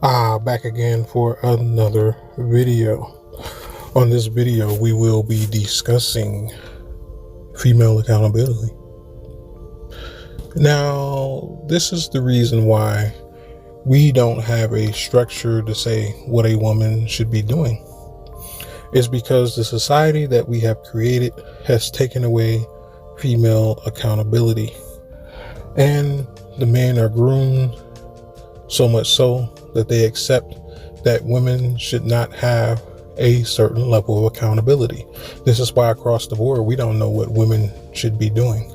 Back again for another video. On this video, we will be discussing female accountability. Now, this is the reason why we don't have a structure to say what a woman should be doing. It's because the society that we have created has taken away female accountability. And the men are groomed so much so that they accept that women should not have a certain level of accountability. This is why across the board, we don't know what women should be doing.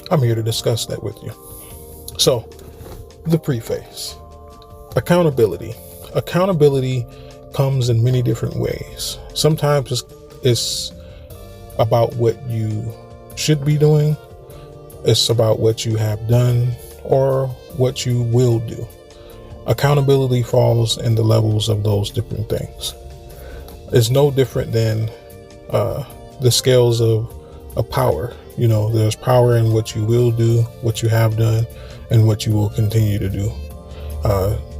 I'm here to discuss that with you. So, the preface. Accountability. Accountability comes in many different ways. Sometimes it's about what you should be doing. It's about what you have done or what you will do. Accountability falls in the levels of those different things. It's no different than the scales of power. You know, there's power in what you will do, what you have done, and what you will continue to do.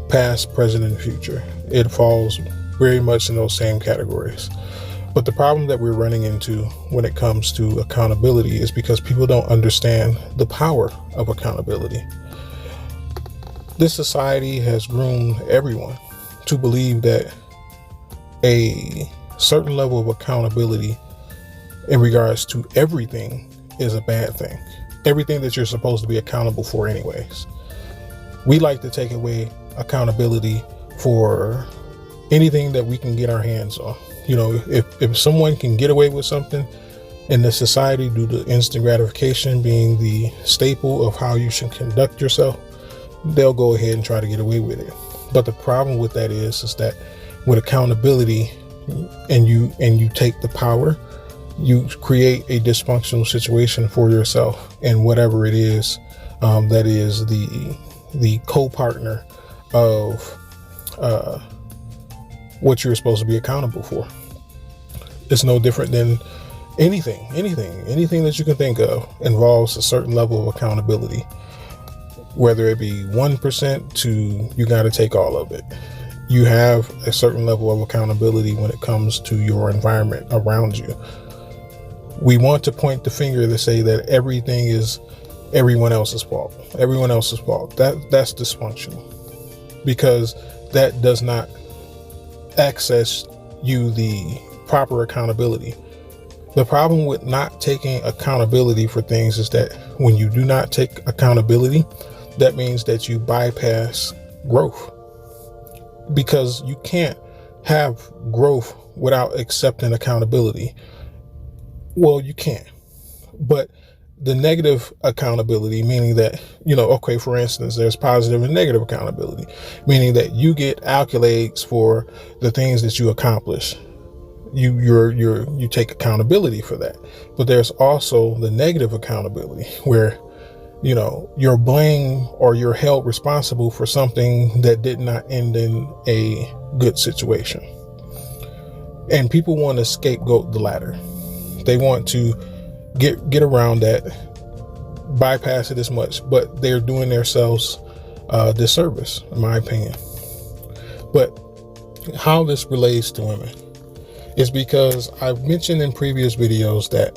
Past, present, and future. It falls very much in those same categories. But the problem that we're running into when it comes to accountability is because people don't understand the power of accountability. This society has groomed everyone to believe that a certain level of accountability in regards to everything is a bad thing. Everything that you're supposed to be accountable for anyways. We like to take away accountability for anything that we can get our hands on. You know, if someone can get away with something in the society due to instant gratification being the staple of how you should conduct yourself, they'll go ahead and try to get away with it. But the problem with that is that with accountability and you take the power, you create a dysfunctional situation for yourself and whatever it is that is the co-partner of what you're supposed to be accountable for. It's no different than anything that you can think of involves a certain level of accountability, whether it be 1% to you got to take all of it. You have a certain level of accountability when it comes to your environment around you. We want to point the finger to say that everything is everyone else's fault. Everyone else's fault. That's dysfunctional, because that does not access you the proper accountability. The problem with not taking accountability for things is that when you do not take accountability, that means that you bypass growth, because you can't have growth without accepting accountability. Well, you can, but the negative accountability, meaning that, you know, okay, for instance, there's positive and negative accountability, meaning that you get accolades for the things that you accomplish. You take accountability for that. But there's also the negative accountability where, you know, you're blamed or you're held responsible for something that did not end in a good situation. And people want to scapegoat the latter. They want to get around that, bypass it as much, but they're doing themselves disservice, in my opinion. But how this relates to women is because I've mentioned in previous videos that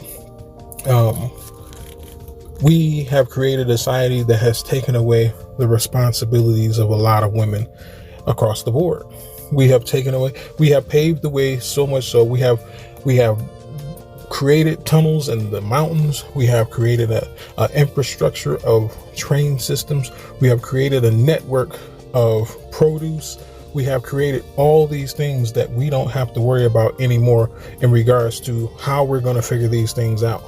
we have created a society that has taken away the responsibilities of a lot of women across the board. We have paved the way so much so we have created tunnels in the mountains. We have created a infrastructure of train systems. We have created a network of produce. We have created all these things that we don't have to worry about anymore in regards to how we're going to figure these things out.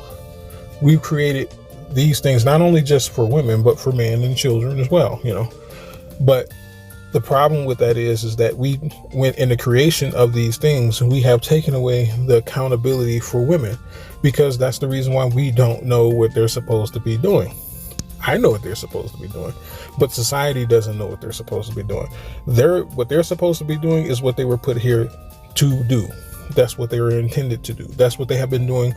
We've created these things not only just for women, but for men and children as well, you know. But the problem with that is that we went in the creation of these things, we have taken away the accountability for women, because that's the reason why we don't know what they're supposed to be doing. I know what they're supposed to be doing, but society doesn't know what they're supposed to be doing. What they're supposed to be doing is what they were put here to do. That's what they were intended to do. That's what they have been doing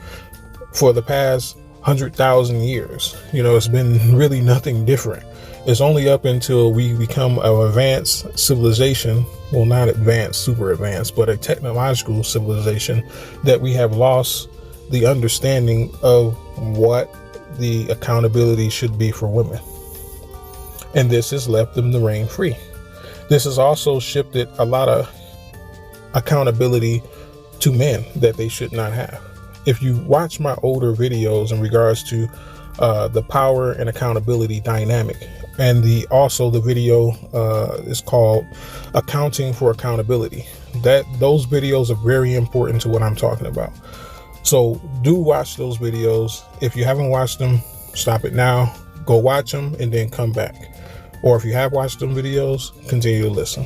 for the past 100,000 years. It's been really nothing different. It's only up until we become an advanced civilization, well, not advanced, super advanced, but a technological civilization, that we have lost the understanding of what the accountability should be for women. And this has left them to reign free. This has also shifted a lot of accountability to men that they should not have. If you watch my older videos in regards to the power and accountability dynamic, and also the video is called Accounting for Accountability, those videos are very important to what I'm talking about. So do watch those videos. If you haven't watched them, stop it now, go watch them, and then come back. Or if you have watched them videos, continue to listen.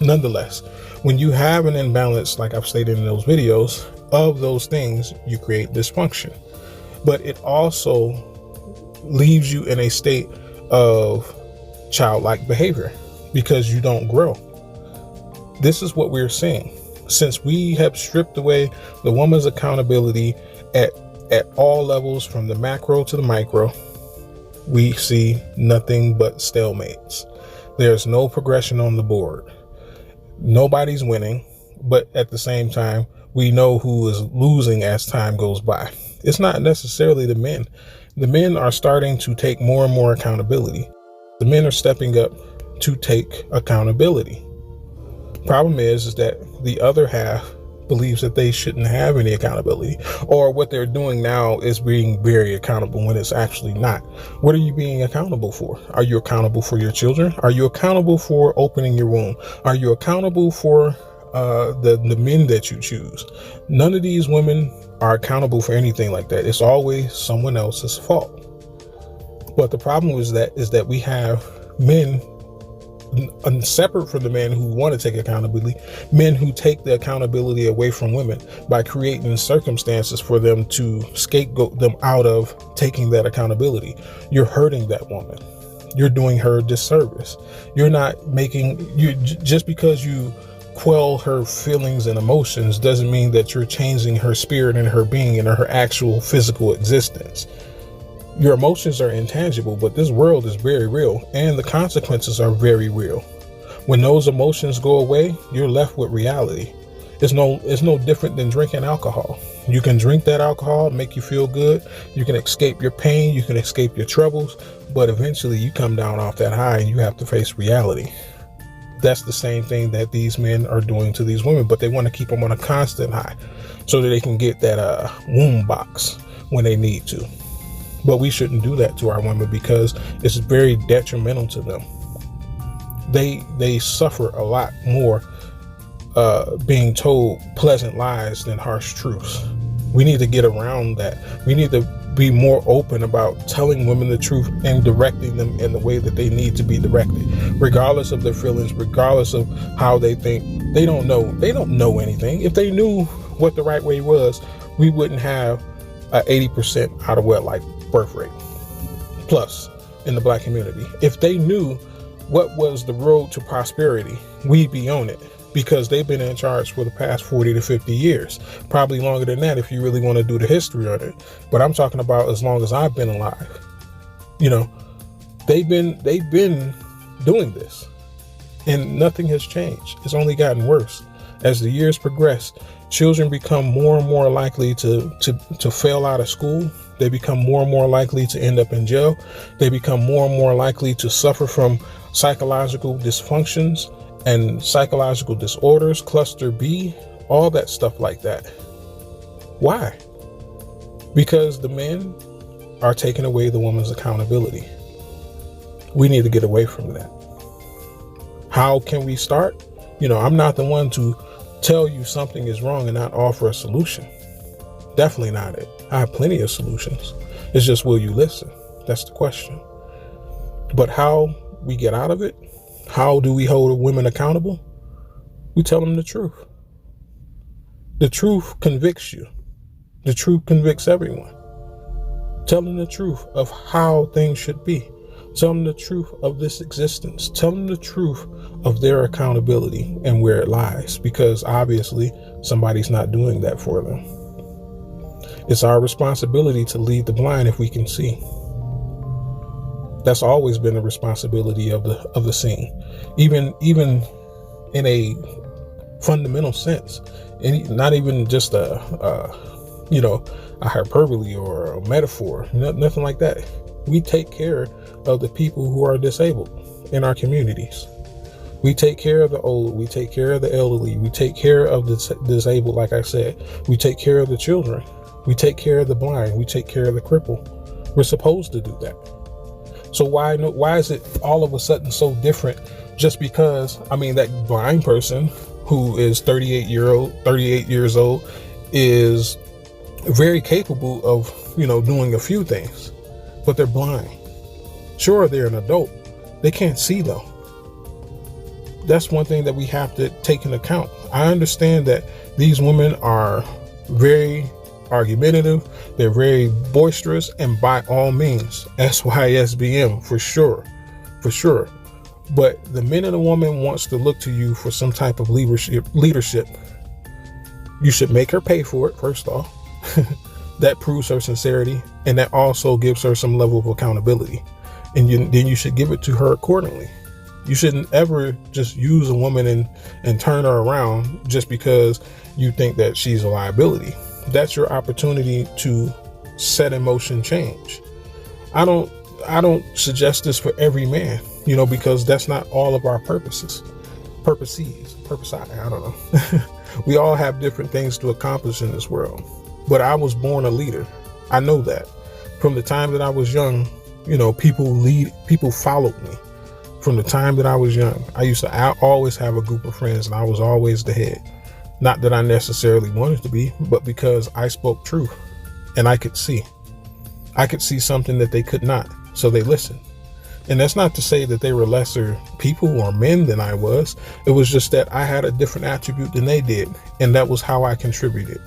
Nonetheless, when you have an imbalance, like I've stated in those videos, of those things, you create dysfunction. But it also leaves you in a state of childlike behavior because you don't grow. This is what we're seeing. Since we have stripped away the woman's accountability at all levels, from the macro to the micro, we see nothing but stalemates. There's no progression on the board. Nobody's winning, but at the same time, we know who is losing as time goes by. It's not necessarily the men. The men are starting to take more and more accountability. The men are stepping up to take accountability. Problem is that the other half believes that they shouldn't have any accountability, or what they're doing now is being very accountable when it's actually not. What are you being accountable for? Are you accountable for your children? Are you accountable for opening your womb? Are you accountable for the men that you choose? None of these women are accountable for anything like that. It's always someone else's fault. But the problem is that we have men, separate from the men who want to take accountability, men who take the accountability away from women by creating circumstances for them to scapegoat them out of taking that accountability. You're hurting that woman. You're doing her a disservice. You're not just because you quell her feelings and emotions doesn't mean that you're changing her spirit and her being and her actual physical existence. Your emotions are intangible, but this world is very real, and the consequences are very real. When those emotions go away, you're left with reality. It's no different than drinking alcohol. You can drink that alcohol, make you feel good. You can escape your pain. You can escape your troubles, but eventually you come down off that high and you have to face reality. That's the same thing that these men are doing to these women, but they want to keep them on a constant high so that they can get that womb box when they need to. But we shouldn't do that to our women because it's very detrimental to them. They suffer a lot more being told pleasant lies than harsh truths. We need to get around that. We need to be more open about telling women the truth and directing them in the way that they need to be directed, regardless of their feelings, regardless of how they think. They don't know anything. If they knew what the right way was, we wouldn't have 80% out of wedlock birth rate plus in the Black community. If they knew what was the road to prosperity, we'd be on it, because they've been in charge for the past 40 to 50 years, probably longer than that if you really want to do the history on it. But I'm talking about as long as I've been alive. They've been doing this and nothing has changed. It's only gotten worse. As the years progress, children become more and more likely to fail out of school. They become more and more likely to end up in jail. They become more and more likely to suffer from psychological dysfunctions and psychological disorders, cluster B, all that stuff like that. Why? Because the men are taking away the woman's accountability. We need to get away from that. How can we start? I'm not the one to tell you something is wrong and not offer a solution. Definitely not it. I have plenty of solutions. It's just, will you listen? That's the question. But how we get out of it? How do we hold women accountable? We tell them the truth. The truth convicts you. The truth convicts everyone. Tell them the truth of how things should be. Tell them the truth of this existence. Tell them the truth of their accountability and where it lies, because obviously somebody's not doing that for them. It's our responsibility to lead the blind if we can see. That's always been the responsibility of the scene, even in a fundamental sense, and not even just a hyperbole or a metaphor, nothing like that. We take care of the people who are disabled in our communities. We take care of the old, we take care of the elderly, we take care of the disabled, like I said. We take care of the children, we take care of the blind, we take care of the crippled. We're supposed to do that. So why is it all of a sudden so different just because, that blind person who is 38 years old is very capable of, doing a few things, but they're blind. Sure, they're an adult. They can't see though. That's one thing that we have to take into account. I understand that these women are very argumentative, they're very boisterous, and by all means, SYSBM for sure. But the minute a woman wants to look to you for some type of leadership, you should make her pay for it, first off. That proves her sincerity, and that also gives her some level of accountability. And then you should give it to her accordingly. You shouldn't ever just use a woman and turn her around just because you think that she's a liability. That's your opportunity to set in motion change. I don't suggest this for every man, because that's not all of our purposes. I don't know. We all have different things to accomplish in this world. But I was born a leader. I know that. From the time that I was young, people followed me. From the time that I was young, I always have a group of friends, and I was always the head. Not that I necessarily wanted to be, but because I spoke truth and I could see something that they could not. So they listened. And that's not to say that they were lesser people or men than I was. It was just that I had a different attribute than they did. And that was how I contributed.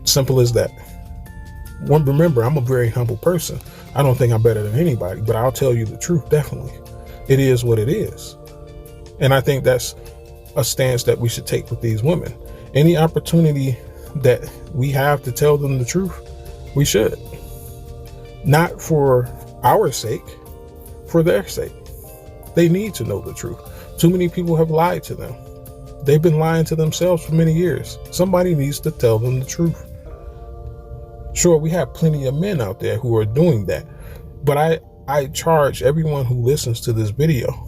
Simple as that. Remember, I'm a very humble person. I don't think I'm better than anybody, but I'll tell you the truth. Definitely. It is what it is. And I think that's a stance that we should take with these women. Any opportunity that we have to tell them the truth, we should. Not for our sake, for their sake. They need to know the truth. Too many people have lied to them. They've been lying to themselves for many years. Somebody needs to tell them the truth. Sure, we have plenty of men out there who are doing that, but I charge everyone who listens to this video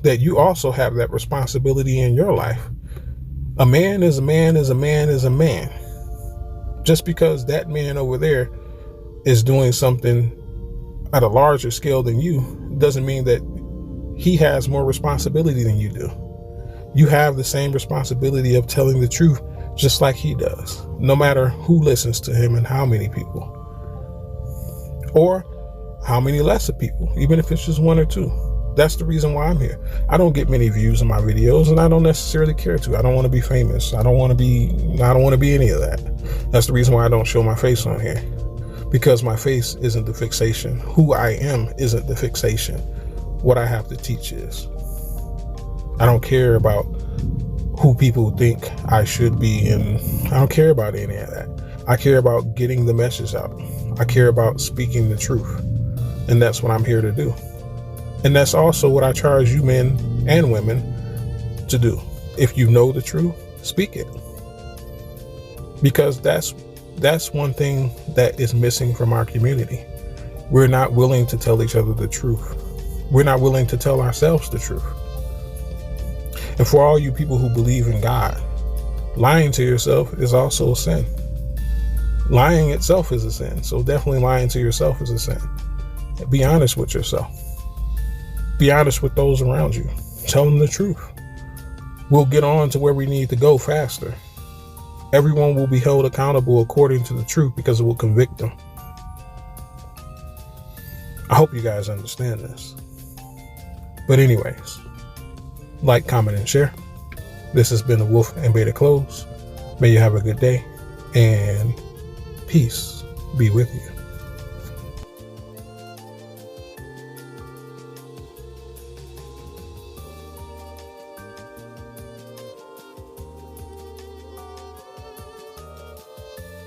that you also have that responsibility in your life. A man is a man is a man is a man. Just because that man over there is doing something at a larger scale than you doesn't mean that he has more responsibility than you do. You have the same responsibility of telling the truth just like he does, no matter who listens to him and how many people, or how many lesser people, even if it's just one or two. That's the reason why I'm here. I don't get many views in my videos, and I don't necessarily care to. I don't want to be famous. I don't want to be any of that. That's the reason why I don't show my face on here, because my face isn't the fixation. Who I am isn't the fixation. What I have to teach is. I don't care about who people think I should be, and I don't care about any of that. I care about getting the message out. I care about speaking the truth, and that's what I'm here to do. And that's also what I charge you men and women to do. If you know the truth, speak it. Because that's one thing that is missing from our community. We're not willing to tell each other the truth. We're not willing to tell ourselves the truth. And for all you people who believe in God, lying to yourself is also a sin. Lying itself is a sin. So definitely lying to yourself is a sin. Be honest with yourself. Be honest with those around you. Tell them the truth. We'll get on to where we need to go faster. Everyone will be held accountable according to the truth because it will convict them. I hope you guys understand this. But anyways, like, comment, and share. This has been the Wolf and Beta Close. May you have a good day, and peace be with you.